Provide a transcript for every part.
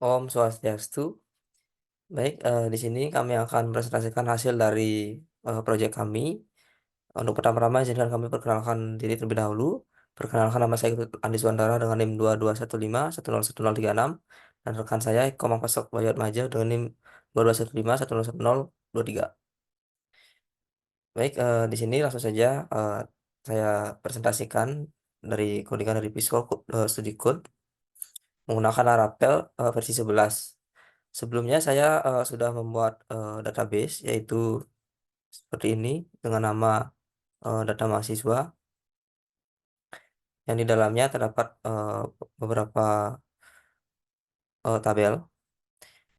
Om Swastiastu. Baik, di sini kami akan presentasikan hasil dari proyek kami. Untuk pertama-tama izinkan kami perkenalkan diri terlebih dahulu. Perkenalkan, nama saya Andi Suwandara dengan NIM 2215101036 dan rekan saya Eko Mangkosok Bayatmaja dengan NIM 2215101023. Baik, di sini langsung saja saya presentasikan dari codingan dari Visual Studio Code menggunakan Laravel versi 11. Sebelumnya saya sudah membuat database yaitu seperti ini dengan nama data mahasiswa yang di dalamnya terdapat beberapa tabel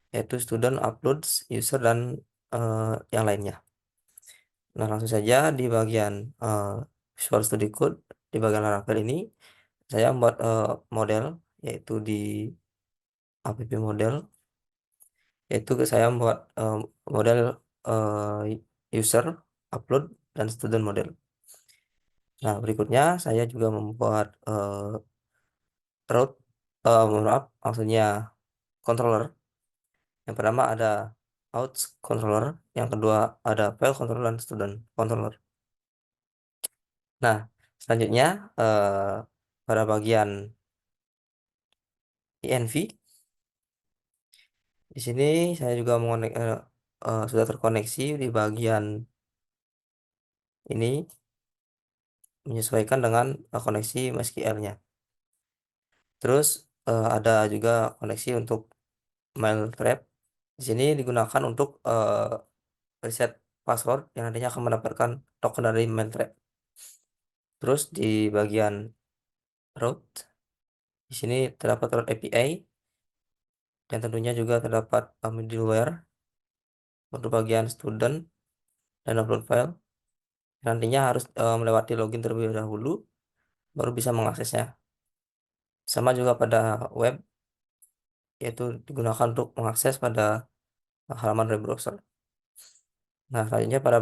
yaitu student, uploads, user dan yang lainnya. Nah, langsung saja di bagian Visual Studio Code di bagian Laravel ini saya membuat model yaitu di app model, yaitu saya membuat model user, upload, dan student model. Nah, berikutnya saya juga membuat route, maaf, maksudnya controller. Yang pertama ada out controller, yang kedua ada file controller dan student controller. Nah, selanjutnya pada bagian env, di sini saya juga sudah terkoneksi di bagian ini menyesuaikan dengan koneksi MySQL-nya. Terus ada juga koneksi untuk mail trap. Di sini digunakan untuk reset password yang nantinya akan mendapatkan token dari mail trap. Terus di bagian root, di sini terdapat root API dan tentunya juga terdapat middleware untuk bagian student dan upload file. Nantinya harus melewati login terlebih dahulu baru bisa mengaksesnya. Sama juga pada web, yaitu digunakan untuk mengakses pada halaman web browser. Nah, selanjutnya pada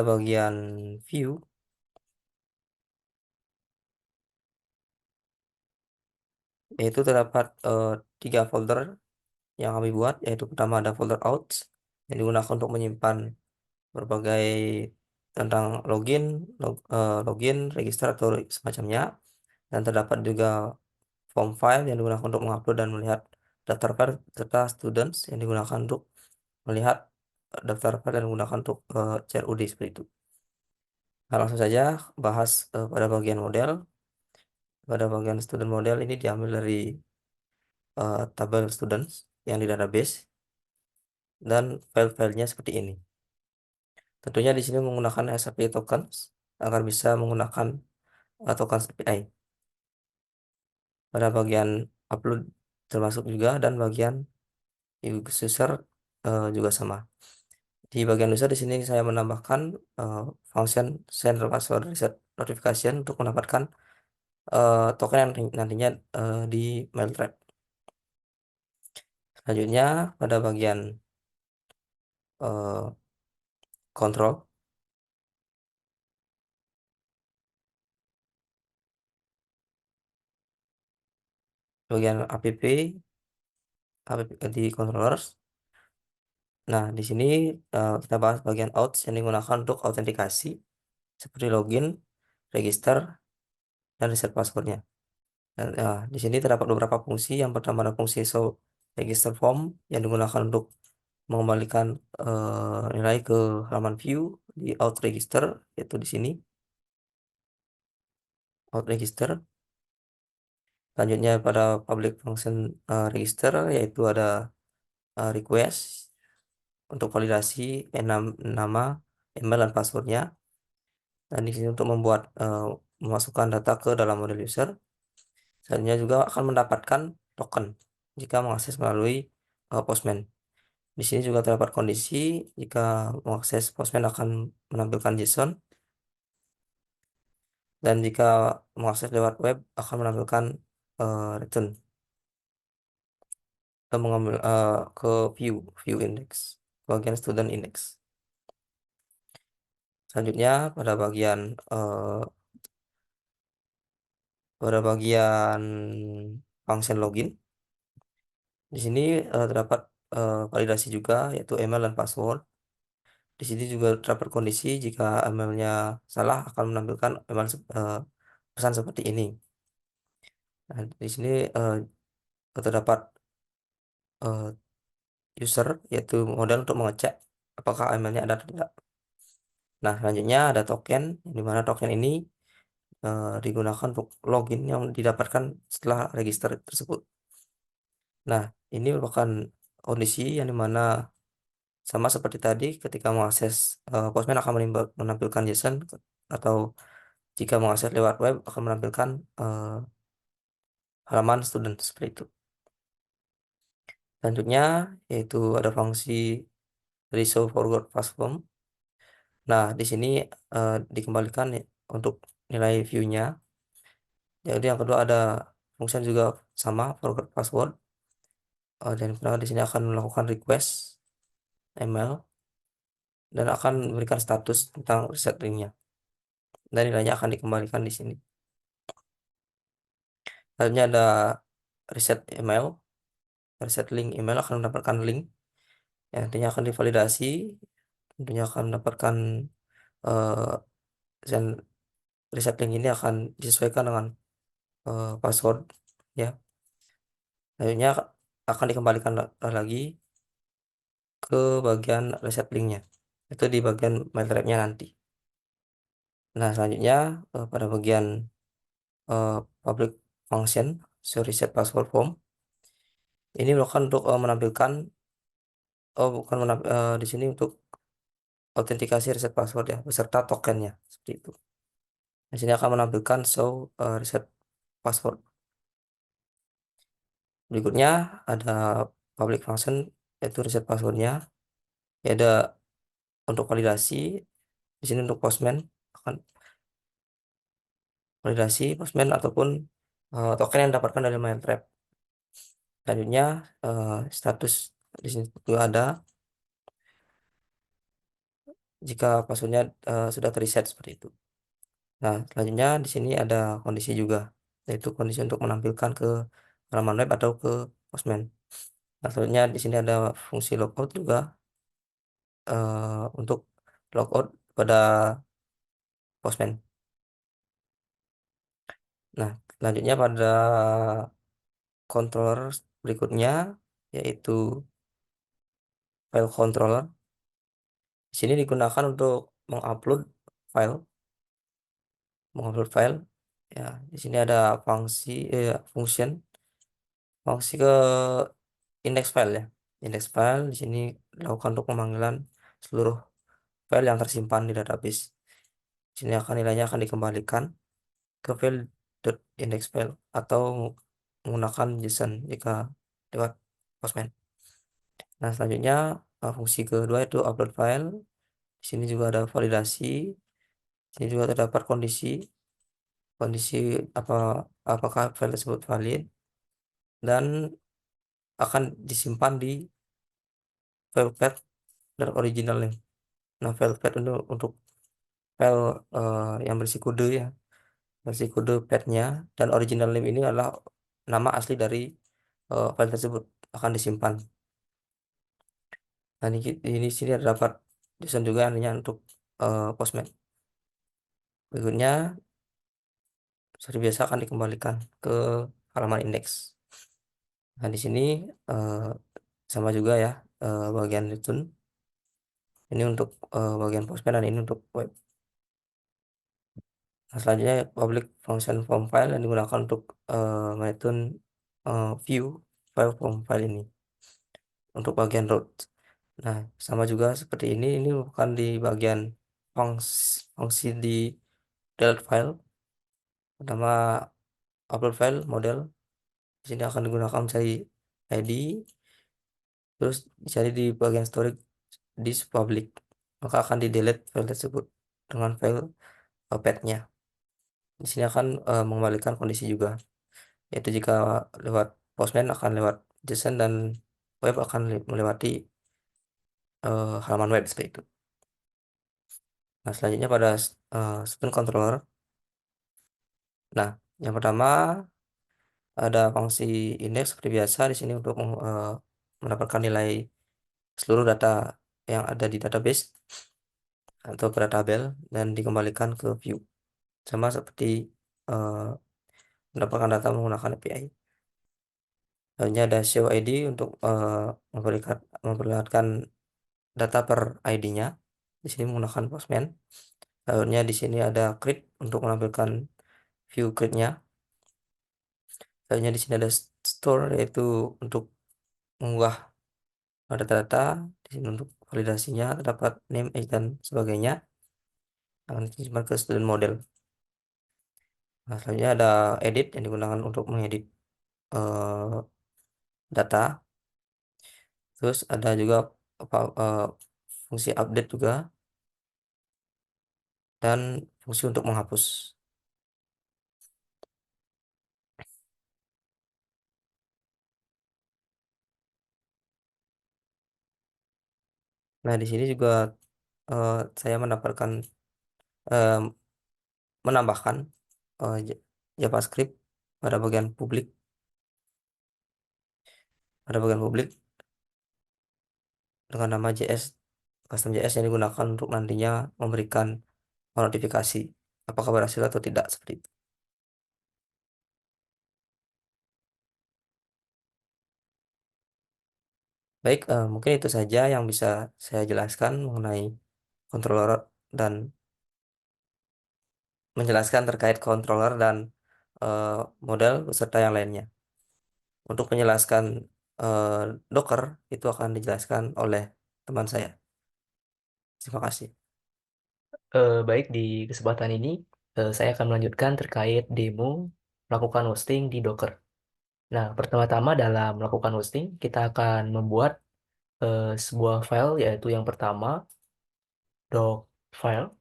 bagian view, yaitu terdapat 3 folder yang kami buat, yaitu pertama ada folder out yang digunakan untuk menyimpan berbagai tentang login, register atau semacamnya, dan terdapat juga form file yang digunakan untuk mengupload dan melihat daftar file serta students yang digunakan untuk melihat daftar file yang digunakan untuk CRUD seperti itu. Nah, langsung saja bahas pada bagian model. Pada bagian student model ini diambil dari tabel students yang di database dan file-filenya seperti ini. Tentunya di sini menggunakan SAP tokens agar bisa menggunakan tokens API. Pada bagian upload termasuk juga, dan bagian user juga sama. Di bagian user di sini saya menambahkan function send password reset notification untuk mendapatkan token yang nantinya di mail trap. Selanjutnya pada bagian kontrol, bagian app di controllers. Nah, di sini kita bahas bagian outs yang digunakan untuk autentikasi seperti login, register, dan reset passwordnya. Dan di sini terdapat beberapa fungsi. Yang pertama ada fungsi show register form yang digunakan untuk mengembalikan nilai ke halaman view di out register, yaitu di sini out register. Selanjutnya pada public function register, yaitu ada request untuk validasi nama, email, dan passwordnya. Dan di sini untuk memasukkan data ke dalam model user. Selanjutnya juga akan mendapatkan token jika mengakses melalui Postman. Di sini juga terdapat kondisi jika mengakses Postman akan menampilkan JSON, dan jika mengakses lewat web akan menampilkan return dan mengambil ke view index, bagian student index. Selanjutnya pada bagian function login. Di sini terdapat validasi juga, yaitu email dan password. Di sini juga terdapat kondisi jika emailnya salah akan menampilkan pesan seperti ini. Nah, di sini terdapat eh, user, yaitu modal untuk mengecek apakah emailnya ada atau tidak. Nah, selanjutnya ada token, di mana token ini digunakan untuk login yang didapatkan setelah register tersebut. Nah, ini merupakan kondisi yang dimana sama seperti tadi ketika mengakses Postman akan menampilkan JSON, atau jika mengakses lewat web akan menampilkan halaman student seperti itu. Selanjutnya yaitu ada fungsi resolve forward transform. Nah, di sini dikembalikan untuk nilai view-nya. Jadi yang kedua ada fungsi juga sama forward password. Dan di sini akan melakukan request email dan akan memberikan status tentang reset linknya. Dan nilainya akan dikembalikan di sini. Selanjutnya ada reset email. Reset link email akan mendapatkan link yang nantinya akan divalidasi, tentunya akan mendapatkan eh, dan reset link ini akan disesuaikan dengan password ya. Selanjutnya akan dikembalikan lagi ke bagian reset linknya, itu di bagian mail thread-nya nanti. Nah, selanjutnya pada bagian eh, public function so reset password form ini melakukan untuk menampilkan, bukan di sini untuk autentikasi reset password ya beserta tokennya seperti itu. Di sini akan menampilkan show reset password. Berikutnya ada public function, yaitu reset passwordnya. Ya, ada untuk validasi. Di sini untuk Postman akan validasi Postman ataupun token yang didapatkan dari MailTrap. Selanjutnya status di sini juga ada jika passwordnya sudah terreset seperti itu. Nah, selanjutnya di sini ada kondisi juga, yaitu kondisi untuk menampilkan ke halaman web atau ke Postman. Nah, selanjutnya di sini ada fungsi logout juga untuk logout pada Postman. Nah, selanjutnya pada controller berikutnya yaitu file controller. Di sini digunakan untuk mengupload file, mengupload file. Ya, di sini ada function fungsi ke index file ya. Index file di sini dilakukan untuk pemanggilan seluruh file yang tersimpan di database. Di sini nilainya akan dikembalikan ke file .index file atau menggunakan JSON jika lewat Postman. Nah, selanjutnya fungsi kedua itu upload file. Di sini juga ada validasi. Di sini juga terdapat kondisi apa apakah file tersebut valid dan akan disimpan di file path dan original link. Nah, file path untuk file yang berisi kode ya, berisi kode path-nya, dan original name ini adalah nama asli dari file tersebut akan disimpan. Nah, ini sini terdapat JSON juga hanya untuk Postman. Berikutnya seperti biasa akan dikembalikan ke halaman indeks. Nah, di sini eh, sama juga ya, bagian return ini untuk bagian Postman dan ini untuk web. Nah, selanjutnya public function form file yang digunakan untuk return view file form file ini untuk bagian root. Nah, sama juga seperti ini bukan di bagian fungsi di delete file. Pertama upload file model. Di sini akan digunakan mencari ID, terus dicari di bagian storage disk public, maka akan di delete file tersebut dengan file path-nya. Di sini akan mengembalikan kondisi juga, yaitu jika lewat Postman akan lewat JSON dan web akan melewati halaman web seperti itu. Nah, selanjutnya pada student controller. Nah, yang pertama Ada fungsi index seperti biasa di sini untuk mendapatkan nilai seluruh data yang ada di database atau pada tabel dan dikembalikan ke view. Sama seperti eh, mendapatkan data menggunakan API. Selanjutnya ada show ID untuk memperlihatkan data per ID-nya. Di sini menggunakan Postman. Lalu di sini ada create untuk menampilkan view create-nya. Lalu di sini ada store yaitu untuk mengunggah data-data. Di sini untuk validasinya terdapat name, age, dan sebagainya. Akan disimpan ke student model. Nah, selanjutnya ada edit yang digunakan untuk mengedit eh, data. Terus ada juga apa, fungsi update juga dan fungsi untuk menghapus. Nah, di sini juga eh, saya mendapatkan eh, menambahkan JavaScript pada bagian publik, dengan nama JS custom JS yang digunakan untuk nantinya memberikan notifikasi apakah berhasil atau tidak seperti itu. Baik, mungkin itu saja yang bisa saya jelaskan mengenai controller dan menjelaskan terkait controller dan eh, model beserta yang lainnya. Untuk menjelaskan eh, Docker itu akan dijelaskan oleh teman saya. Terima kasih. Baik, di kesempatan ini saya akan melanjutkan terkait demo melakukan hosting di Docker. Nah, pertama-tama dalam melakukan hosting, kita akan membuat sebuah file, yaitu yang pertama doc file,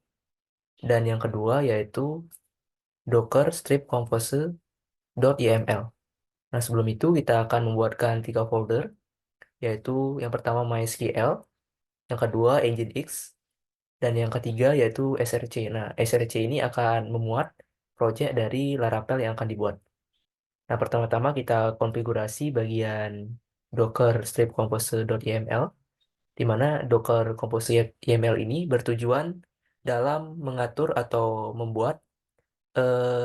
dan yang kedua yaitu docker strip compose.yml. Nah, sebelum itu kita akan membuatkan 3 folder, yaitu yang pertama MySQL, yang kedua Nginx, dan yang ketiga yaitu src. Nah, src ini akan memuat project dari Laravel yang akan dibuat. Nah, pertama-tama kita konfigurasi bagian docker strip compose.yml, di mana docker compose.yml ini bertujuan dalam mengatur atau membuat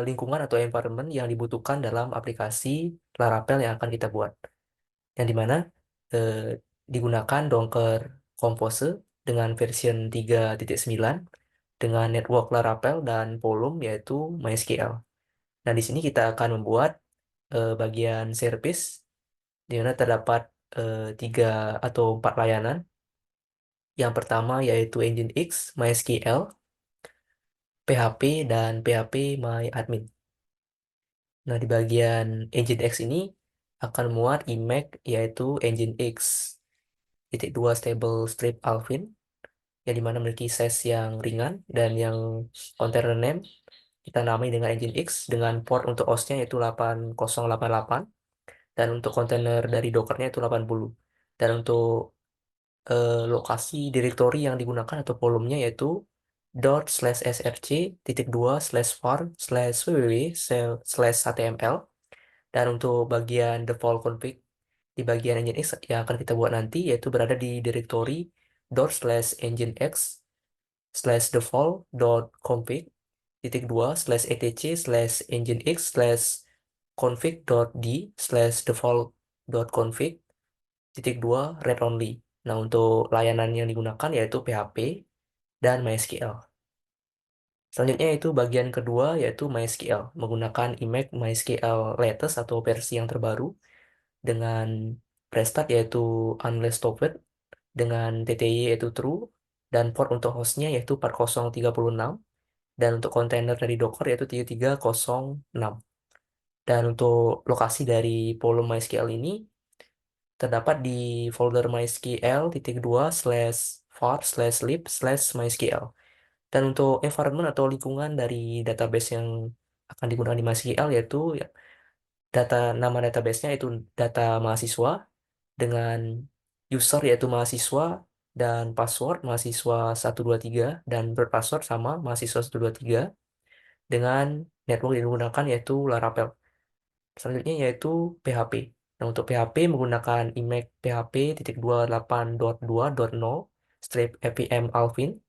lingkungan atau environment yang dibutuhkan dalam aplikasi Laravel yang akan kita buat. Yang dimana eh, digunakan Docker Compose dengan version 3.9 dengan network Laravel dan volume yaitu MySQL. Nah, di sini kita akan membuat bagian service di mana terdapat 3 atau 4 layanan. Yang pertama yaitu Nginx, MySQL, PHP, dan PHP MyAdmin. Nah, di bagian Nginx ini akan muat image yaitu Nginx titik dua stable strip Alvin yang dimana memiliki size yang ringan dan yang container name kita namai dengan Nginx dengan port untuk hostnya yaitu 8088 dan untuk kontainer dari Dockernya itu 80. Dan untuk lokasi directory yang digunakan atau volumenya yaitu ./src titik dua slash var slash www slash html. Dan untuk bagian default config di bagian nginx yang akan kita buat nanti yaitu berada di directory ./nginx slash default dot config titik dua slash etc slash nginx slash config dot d slash default dot config titik dua read only. Nah, untuk layanan yang digunakan yaitu PHP dan MySQL. Selanjutnya itu bagian kedua yaitu MySQL menggunakan image MySQL latest atau versi yang terbaru dengan prestat yaitu unless stopped dengan TTY yaitu true dan port untuk hostnya yaitu 4036 dan untuk kontainer dari Docker yaitu 3306. Dan untuk lokasi dari volume MySQL ini terdapat di folder MySQL titik dua slash var slash lib slash MySQL. Dan untuk environment atau lingkungan dari database yang akan digunakan di MySQL yaitu ya, nama databasenya itu data mahasiswa dengan user yaitu mahasiswa dan password mahasiswa 123 dan berpassword sama mahasiswa 123 dengan network yang digunakan yaitu Laravel. Selanjutnya yaitu PHP. Nah, untuk PHP menggunakan IMAC PHP titik 28.2.0 strip APM Alvin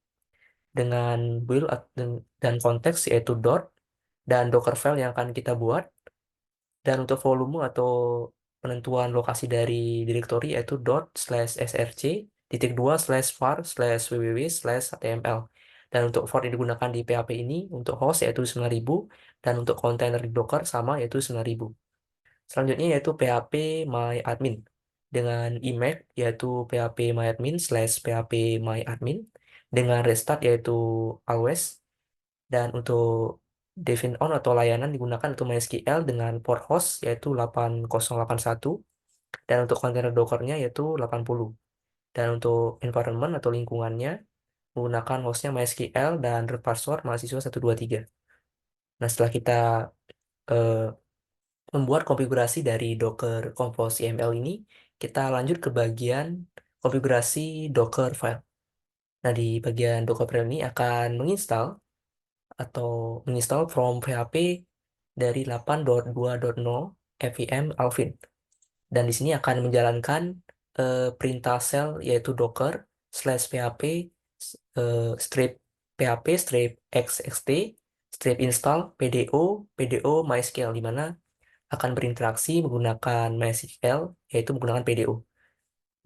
dengan build dan konteks yaitu dot dan Docker file yang akan kita buat. Dan untuk volume atau penentuan lokasi dari directory yaitu dot slash src titik 2 slash var slash www slash html. Dan untuk for yang digunakan di PHP ini untuk host yaitu 9000 dan untuk kontainer di Docker sama yaitu 9000. Selanjutnya yaitu PHP myadmin dengan email yaitu PHP myadmin slash PHP myadmin dengan restart yaitu always. Dan untuk define on atau layanan digunakan untuk MySQL dengan port host yaitu 8081 dan untuk kontainer Dockernya yaitu 80. Dan untuk environment atau lingkungannya menggunakan hostnya MySQL dan root password mahasiswa 123. Nah, setelah kita eh, membuat konfigurasi dari Docker Compose YAML ini, kita lanjut ke bagian konfigurasi Docker file. Nah, di bagian Docker file ini akan atau menginstal from PHP dari 8.2.0 FVM Alvin. Dan di sini akan menjalankan perintah shell yaitu docker slash php strip php strip xxt strip install pdo mysql di mana akan berinteraksi menggunakan MySQL yaitu menggunakan PDO.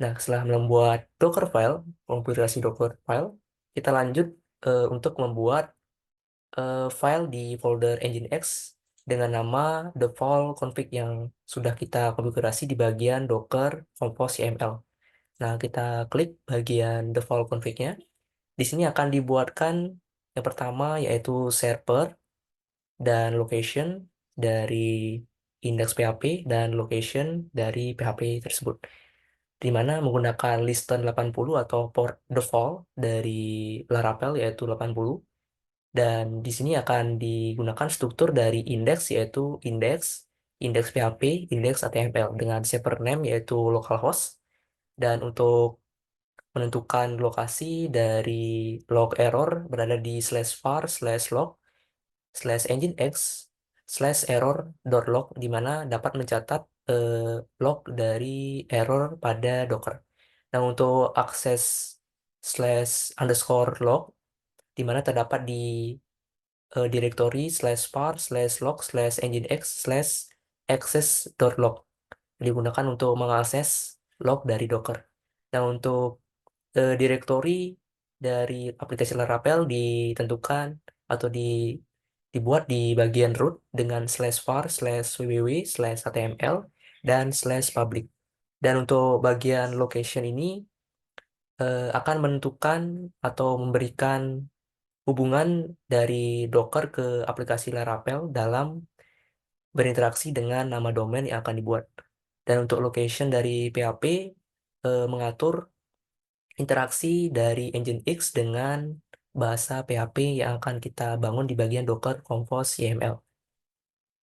Nah, setelah membuat Docker file, konfigurasi Docker file, kita lanjut untuk membuat file di folder Nginx dengan nama default config yang sudah kita konfigurasi di bagian Docker Compose YAML. Nah, kita klik bagian default config-nya. Di sini akan dibuatkan yang pertama yaitu server dan location dari index PHP dan location dari PHP tersebut. Di mana menggunakan listen 80 atau port default dari Laravel yaitu 80. Dan di sini akan digunakan struktur dari index yaitu index PHP, index HTML dengan server name yaitu localhost. Dan untuk menentukan lokasi dari log error berada di slash var slash log slash nginx slash error dot log di mana dapat mencatat log dari error pada Docker. Nah, untuk akses slash underscore log di mana terdapat di directory slash var slash log slash nginx slash access dot log digunakan untuk mengakses log dari Docker. Nah, untuk directory dari aplikasi Laravel ditentukan atau dibuat di bagian root dengan slash var slash www slash html dan slash public. Dan untuk bagian location ini akan menentukan atau memberikan hubungan dari Docker ke aplikasi Laravel dalam berinteraksi dengan nama domain yang akan dibuat. Dan untuk location dari PHP mengatur interaksi dari Nginx dengan bahasa PHP yang akan kita bangun di bagian Docker Compose YAML.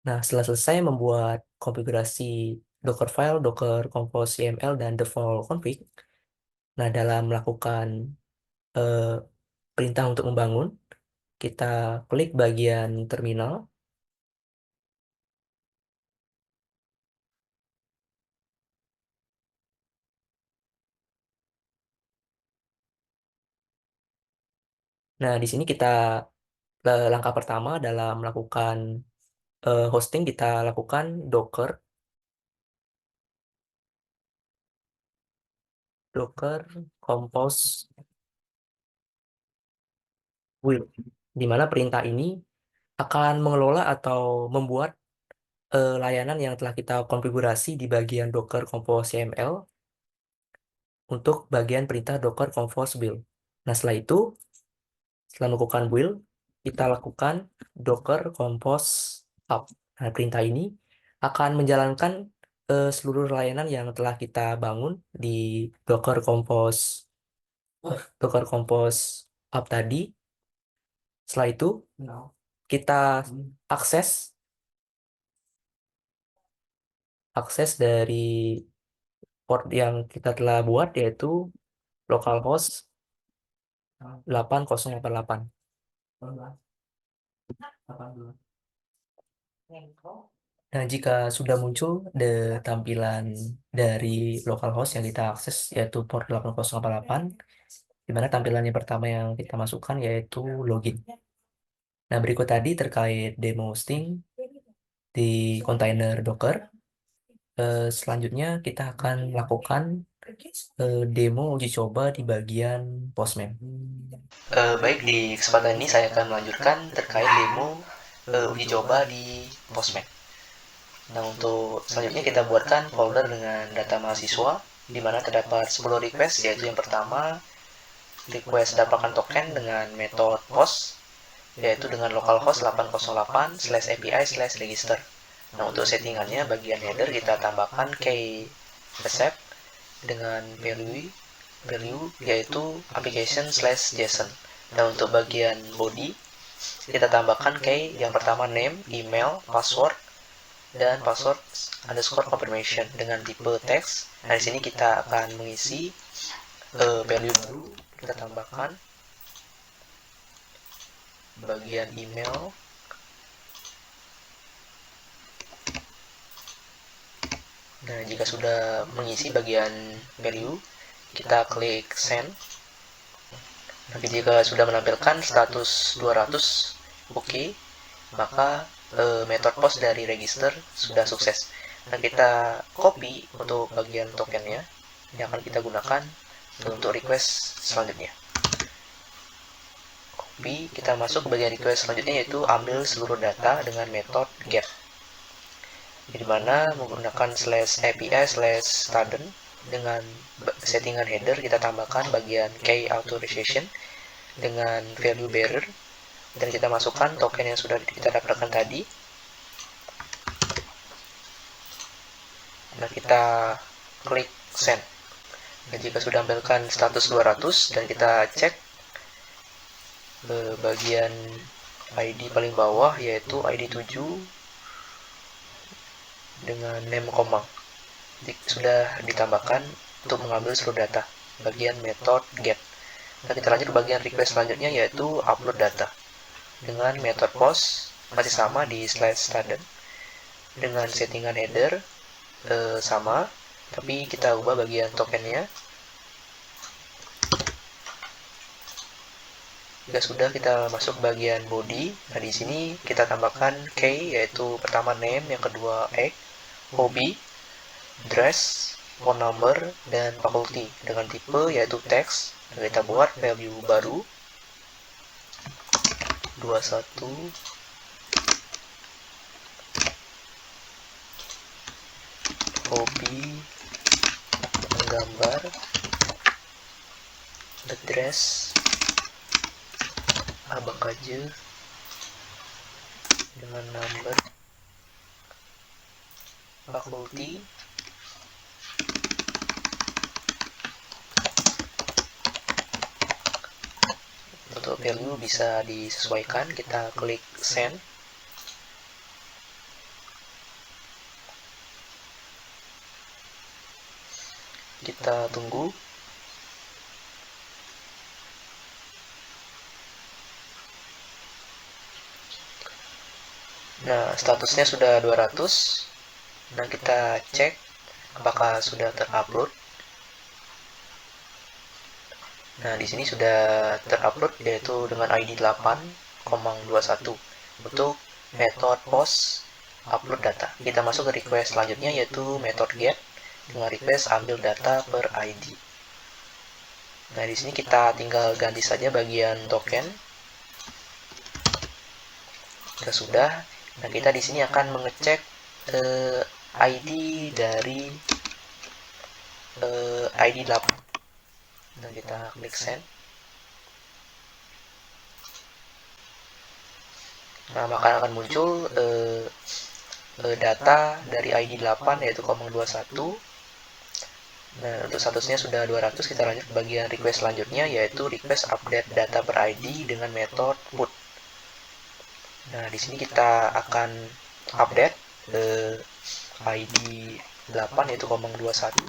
Nah, setelah selesai membuat konfigurasi Docker file, Docker Compose YAML, dan default config, nah dalam melakukan eh, perintah untuk membangun, kita klik bagian terminal. Nah, di sini kita langkah pertama dalam melakukan hosting, kita lakukan Docker Compose build, di mana perintah ini akan mengelola atau membuat layanan yang telah kita konfigurasi di bagian Docker Compose YAML untuk bagian perintah Docker Compose build. Nah, setelah melakukan build, kita lakukan Docker Compose up. Nah, perintah ini akan menjalankan seluruh layanan yang telah kita bangun di Docker Compose Docker Compose up tadi. Setelah itu, kita akses akses dari port yang kita telah buat yaitu localhost 8088. Nah, jika sudah muncul tampilan dari localhost yang kita akses, yaitu port 8088, di mana tampilan yang pertama yang kita masukkan yaitu login. Nah, berikut tadi terkait demo hosting di kontainer Docker. Selanjutnya kita akan lakukan demo uji coba di bagian Postman. Baik, di kesempatan ini saya akan melanjutkan terkait demo uji coba di Postman. Nah, untuk selanjutnya kita buatkan folder dengan data mahasiswa, di mana terdapat 10 request, yaitu yang pertama, request dapatkan token dengan metode post, yaitu dengan localhost 808/API/register. Nah, untuk settingannya, bagian header kita tambahkan key accept dengan value yaitu application/json. Dan untuk bagian body, kita tambahkan key yang pertama name, email, password, dan password underscore confirmation dengan tipe text. Nah, di sini kita akan mengisi value baru. Kita tambahkan bagian email, nah jika sudah mengisi bagian value, kita klik send. Nanti jika sudah menampilkan status 200 oke, maka metode post dari register sudah sukses. Nah, kita copy untuk bagian tokennya yang akan kita gunakan untuk request selanjutnya. Copy, kita masuk ke bagian request selanjutnya, yaitu ambil seluruh data dengan metode get, di mana menggunakan /API/student. Dengan settingan header kita tambahkan bagian key authorization dengan value bearer, dan kita masukkan token yang sudah kita dapatkan tadi. Nah, kita klik send. Nah, jika sudah menampilkan status 200 dan kita cek bagian ID paling bawah, yaitu ID 7 dengan name komma, sudah ditambahkan untuk mengambil seluruh data bagian metode get. Nah, kita lanjut ke bagian request selanjutnya, yaitu upload data dengan metode post, masih sama di /student, dengan settingan header sama, tapi kita ubah bagian tokennya. Jika sudah, kita masuk bagian body. Nah, di sini kita tambahkan key, yaitu pertama name, yang kedua egg, hobby, dress, phone number, dan faculty dengan tipe yaitu text. Nah, kita buat value baru 21, hobi menggambar, address abang aja dengan number, faculty untuk value bisa disesuaikan. Kita klik send. Kita tunggu. Nah, statusnya sudah 200. Nah, kita cek apakah sudah terupload. Nah, di sini sudah terupload, yaitu dengan ID 8,21 untuk metode post upload data. Kita masuk ke request selanjutnya, yaitu metode get dengan request ambil data per ID. Nah, di sini kita tinggal ganti saja bagian token. Jika sudah, nah kita di sini akan mengecek ID dari ID 8. Nah, kita klik send. Nah, maka akan muncul data dari ID 8, yaitu 0,21. Nah, untuk statusnya sudah 200. Kita lanjut ke bagian request selanjutnya, yaitu request update data per ID dengan metode put. Nah, di sini kita akan update ID 8, yaitu 0,21.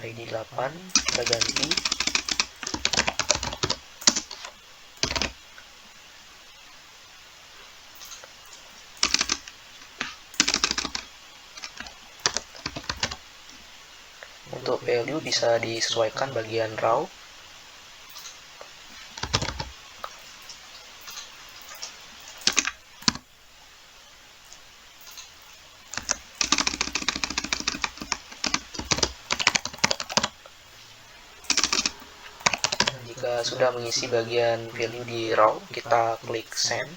ID 8 kita ganti Untuk value bisa disesuaikan bagian raw. Jika sudah mengisi bagian value di raw, kita klik send.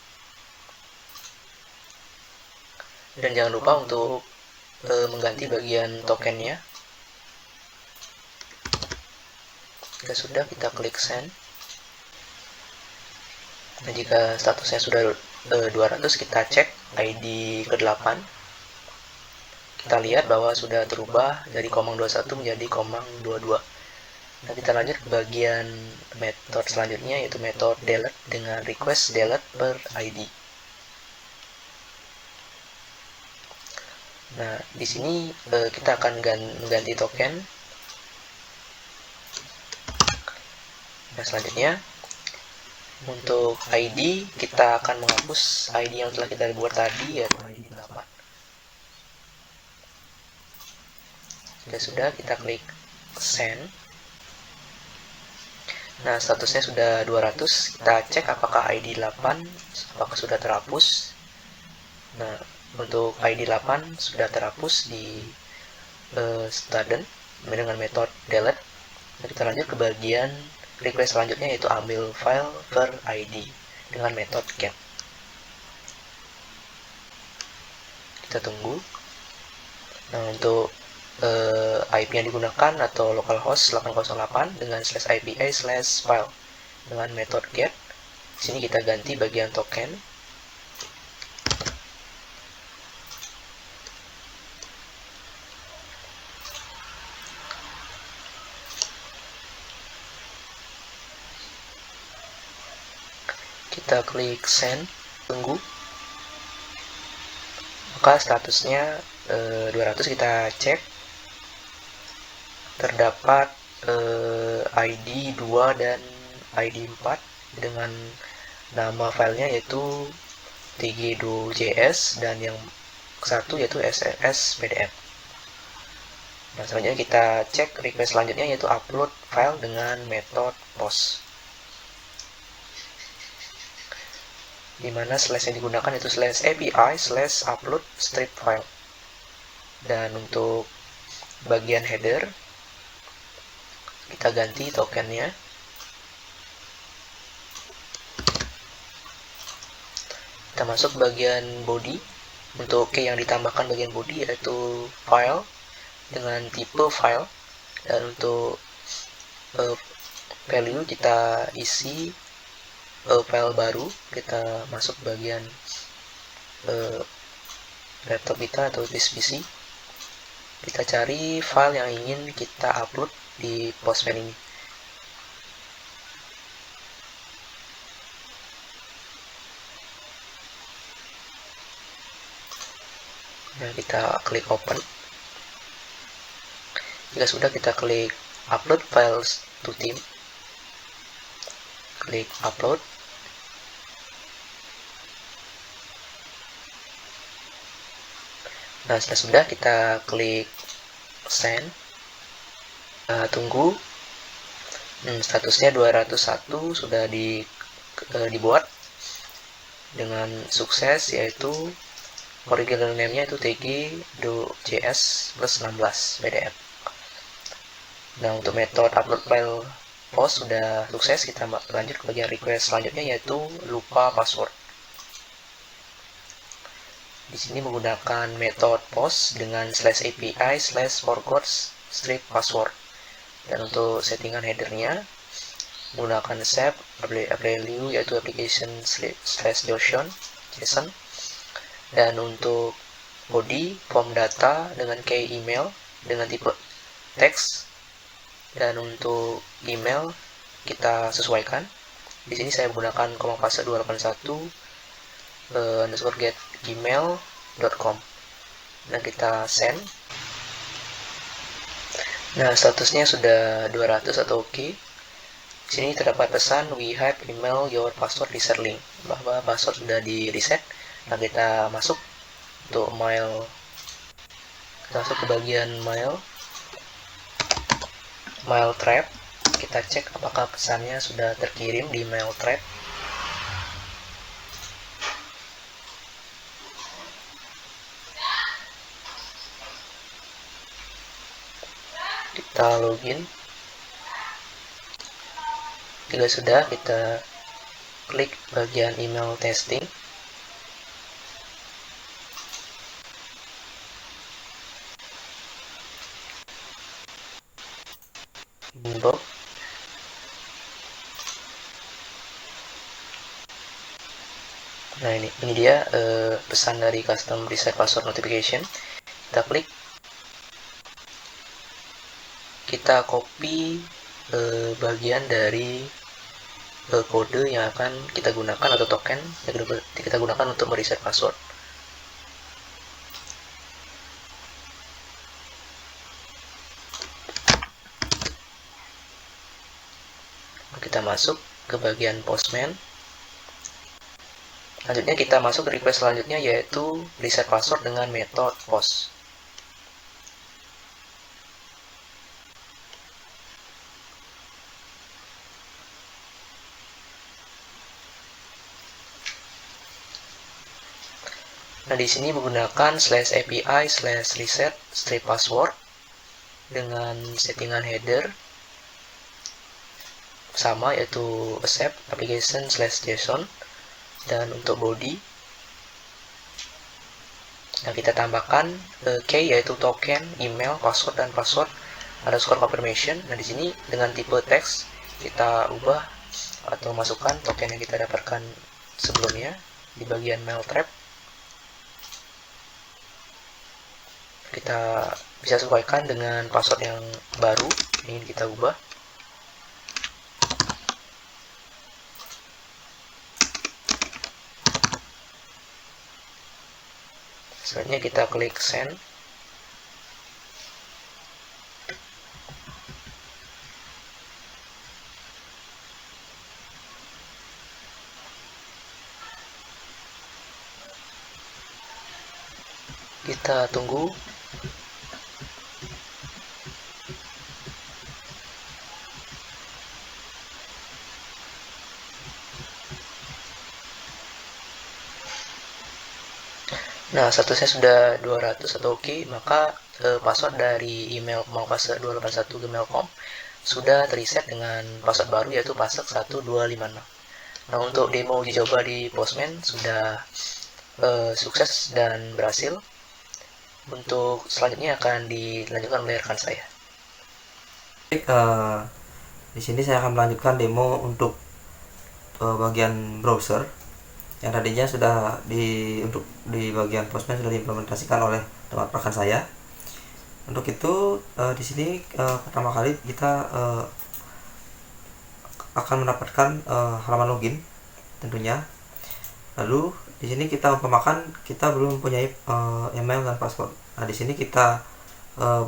Dan jangan lupa untuk mengganti bagian tokennya. Jika sudah, kita klik send. Dan jika statusnya sudah 200, kita cek ID ke-8. Kita lihat bahwa sudah berubah dari 0,21 menjadi 0,22. Nah, kita lanjut ke bagian metode selanjutnya, yaitu metode delete dengan request delete per ID. Nah, di sini kita akan mengganti token. Nah, selanjutnya untuk ID kita akan menghapus ID yang telah kita buat tadi, yaitu ID 8. Jika sudah, kita klik send. Nah, statusnya sudah 200. Kita cek apakah ID 8 apakah sudah terhapus. Nah, untuk ID 8 sudah terhapus di student dengan metode delete. Nah, kita lanjut ke bagian request selanjutnya, yaitu ambil file per ID dengan metode get. Kita tunggu. Nah, untuk IP yang digunakan atau localhost 808 dengan /IPA/file dengan metode get. Di sini kita ganti bagian token. Kita klik send, tunggu. Maka statusnya 200, kita cek. Terdapat ID 2 dan ID 4 dengan nama filenya yaitu tg.js dan yang satu yaitu ss.pdf. Nah, selanjutnya kita cek request selanjutnya, yaitu upload file dengan metode post, di mana slash yang digunakan itu /API/upload strip file. Dan untuk bagian header kita ganti tokennya. Kita masuk bagian body. Untuk key yang ditambahkan bagian body yaitu file dengan tipe file. Dan untuk value kita isi file baru. Kita masuk bagian laptop kita atau PC. Kita cari file yang ingin kita upload di Postman ini. Nah, kita klik open. Jika sudah, kita klik upload files to team. Klik upload. Nah, setelah sudah, kita klik send. Tunggu. Statusnya 201 sudah dibuat dengan sukses, yaitu original name-nya itu tg.js plus 16 pdf. Nah, untuk metode upload file post sudah sukses. Kita lanjut ke bagian request selanjutnya, yaitu lupa password. Di sini menggunakan metode post dengan /API/forgot strip password. Dan untuk settingan headernya menggunakan shape value yaitu application/JSON. Dan untuk body form data dengan key email dengan tipe text. Dan untuk email kita sesuaikan. Di sini saya menggunakan komapase 281 _get@gmail.com. Nah, kita send. Nah, statusnya sudah 200 atau oke. Di sini terdapat pesan we have email your password reset link, bahwa password sudah di reset. Nah, kita masuk untuk mail. Kita masuk ke bagian mail. mail trap. Kita cek apakah pesannya sudah terkirim di mail trap. Kita login. Jika sudah, kita klik bagian email testing. Inbox. Nah, ini dia pesan dari custom reset password notification. Kita klik, kita copy bagian dari kode yang akan kita gunakan atau token yang kita gunakan untuk mereset password. Kita masuk ke bagian postman. Selanjutnya kita masuk ke request selanjutnya, yaitu reset password dengan metode post. Nah, di sini menggunakan /API/reset/password dengan settingan header sama, yaitu accept application/json, dan untuk body, nah kita tambahkan key, yaitu token, email, password, dan password underscore confirmation. Nah, di sini dengan tipe teks kita ubah atau masukkan token yang kita dapatkan sebelumnya di bagian mail trap. Kita bisa sesuaikan dengan password yang baru ingin kita ubah. Selanjutnya kita klik send. Kita tunggu. Nah, statusnya sudah 200 atau oke, maka password dari email mangfase281@gmail.com sudah terreset dengan password baru, yaitu password1256. Nah, untuk demo uji coba di Postman sudah sukses dan berhasil. Untuk selanjutnya akan dilanjutkan oleh rekan saya. Baik, di sini saya akan melanjutkan demo untuk bagian browser yang tadinya sudah untuk di bagian Postman sudah diimplementasikan oleh teman rekan saya. Untuk itu di sini pertama kali kita akan mendapatkan halaman login tentunya. Lalu di sini kita umpamakan kita belum mempunyai email dan password. Nah, di sini kita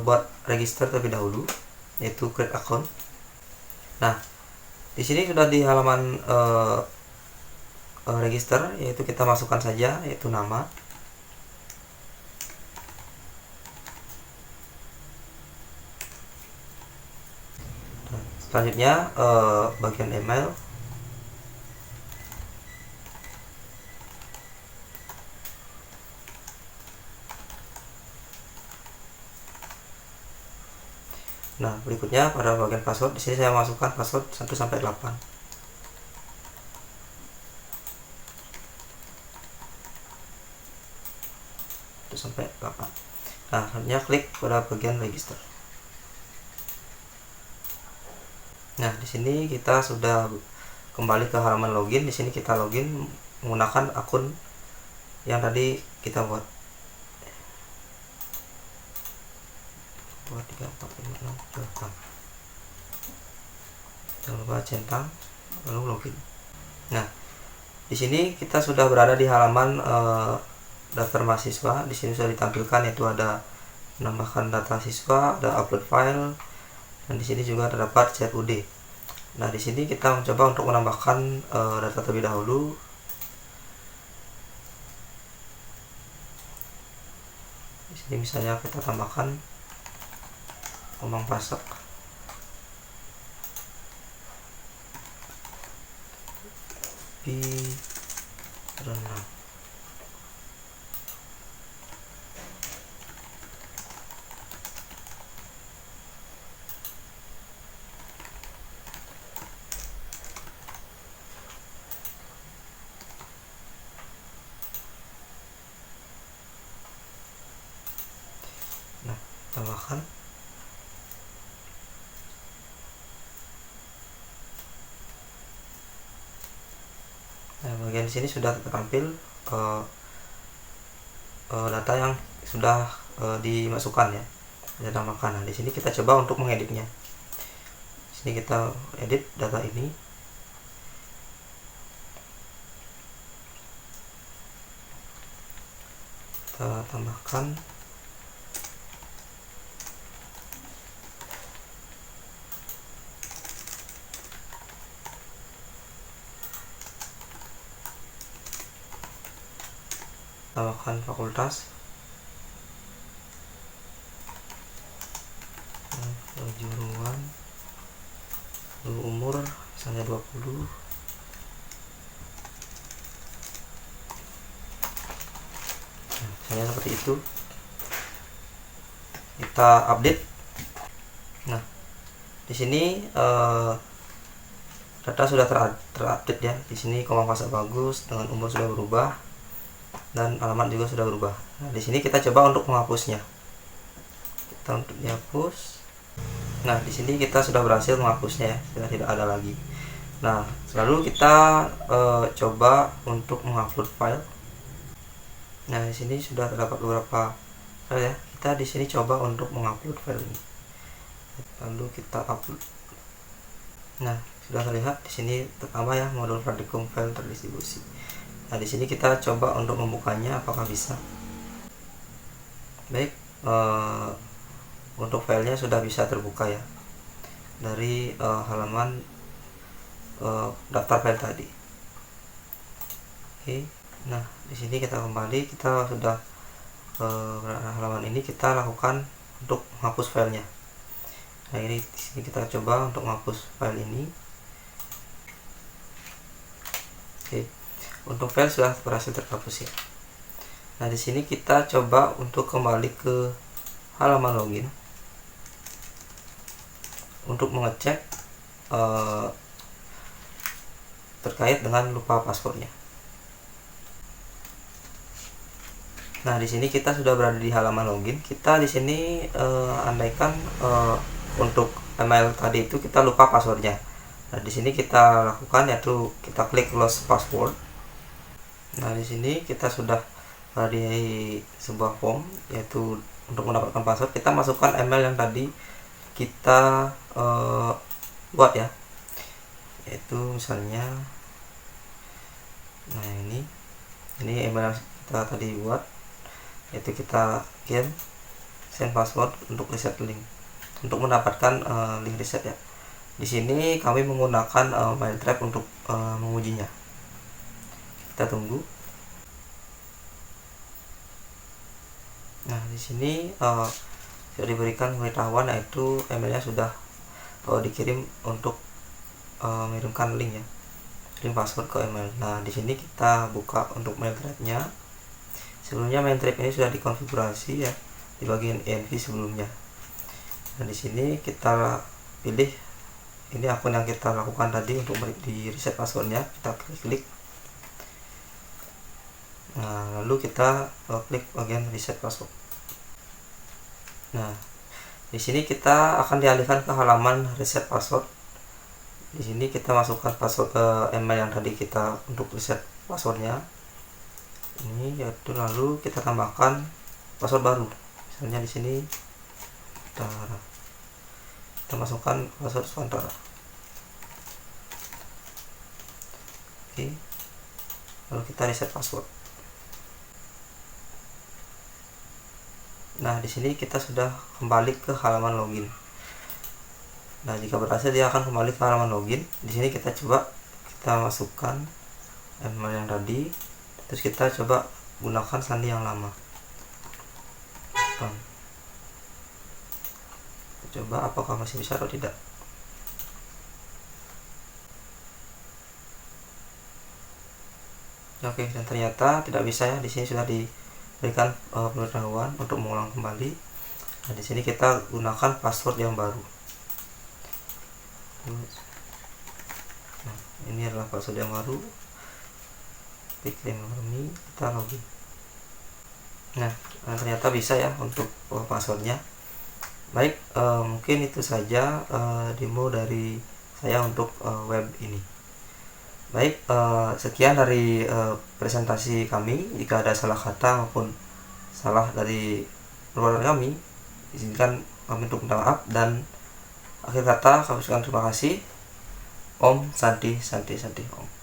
buat register terlebih dahulu, yaitu create account. Nah, di sini sudah di halaman register, yaitu kita masukkan saja yaitu nama. Nah, selanjutnya bagian email. Nah, berikutnya pada bagian password, di sini saya masukkan password 1 sampai 8. Sampai 8. Nah, selanjutnya klik pada bagian register. Nah, di sini kita sudah kembali ke halaman login. Di sini kita login menggunakan akun yang tadi kita buat. 2 3 4 5 6 7 8. Jangan lupa centang lalu login. Nah, di sini kita sudah berada di halaman daftar mahasiswa. Di sini sudah ditampilkan, yaitu ada menambahkan data siswa, ada upload file, dan di sini juga terdapat chat UD. Nah, di sini kita mencoba untuk menambahkan data terlebih dahulu. Di sini misalnya kita tambahkan omong pasek. renang. Nah, tambahkan. Nah, bagian sini sudah tertampil data yang sudah dimasukkan ya, kita tambahkan. Nah, di sini kita coba untuk mengeditnya. Di sini kita edit data ini. Kita tambahkan. Tambahkan fakultas. Kejuruan, umur misalnya 20. Nah, misalnya seperti itu. Kita update. Nah, di sini data sudah terupdate ya. Di sini koma fase bagus, dengan umur sudah berubah dan alamat juga sudah berubah. Nah, di sini kita coba untuk menghapusnya. Kita untuk dihapus. Nah, di sini kita sudah berhasil menghapusnya ya, sudah tidak ada lagi. Nah, selalu kita coba untuk mengupload file. Nah, di sini sudah terdapat beberapa file ya. Kita di sini coba untuk mengupload file ini. Lalu kita upload. Nah, sudah terlihat di sini pertama ya, modul Pratikum file terdistribusi. Nah, di sini kita coba untuk membukanya, apakah bisa. Baik, untuk filenya sudah bisa terbuka ya dari halaman daftar file tadi. Oke, nah di sini kita kembali, kita sudah halaman ini, kita lakukan untuk menghapus filenya. Nah, ini di sini kita coba untuk menghapus file ini. Oke, untuk file sudah berhasil terhapus ya. Nah, di sini kita coba untuk kembali ke halaman login untuk mengecek terkait dengan lupa passwordnya. Nah, di sini kita sudah berada di halaman login. Kita di sini andaikan untuk email tadi itu kita lupa passwordnya. Nah, di sini kita lakukan yaitu kita klik lost password. Nah, di sini kita sudah di sebuah form yaitu untuk mendapatkan password kita masukkan email yang tadi kita buat ya, yaitu misalnya, nah ini email yang kita tadi buat, yaitu kita kirim send password untuk reset link untuk mendapatkan link reset ya. Di sini kami menggunakan Mailtrap untuk mengujinya. Kita tunggu. Nah, di sini sudah diberikan pemberitahuan yaitu emailnya sudah dikirim untuk mengirimkan link ya, link password ke email. Nah, di sini kita buka untuk Mailtrap-nya. Sebelumnya Mailtrap ini sudah dikonfigurasi ya di bagian env sebelumnya. Nah, di sini kita pilih ini akun yang kita lakukan tadi untuk di reset passwordnya, kita klik. Nah, lalu kita klik bagian reset password. Nah, di sini kita akan dialihkan ke halaman reset password. Di sini kita masukkan password ke email yang tadi kita untuk reset passwordnya ini, yaitu lalu kita tambahkan password baru. Misalnya di sini kita masukkan password sementara. Oke, lalu kita reset password. Nah, di sini kita sudah kembali ke halaman login. Nah, jika berhasil dia akan kembali ke halaman login. Di sini kita coba kita masukkan email yang tadi, terus kita coba gunakan sandi yang lama. Coba apakah masih bisa atau tidak. Oke, dan ternyata tidak bisa ya. Di sini sudah diberikan pemberitahuan untuk mengulang kembali. Nah, di sini kita gunakan password yang baru. Nah, ini adalah password yang baru. Klik remember me, kita login. Nah, ternyata bisa ya untuk passwordnya. Baik, mungkin itu saja demo dari saya untuk web ini. Baik, sekian dari presentasi kami. Jika ada salah kata maupun salah dari perbuatan kami, izinkan kami untuk minta maaf, dan akhir kata kami ucapkan terima kasih. Om Santi Santi Santi Om.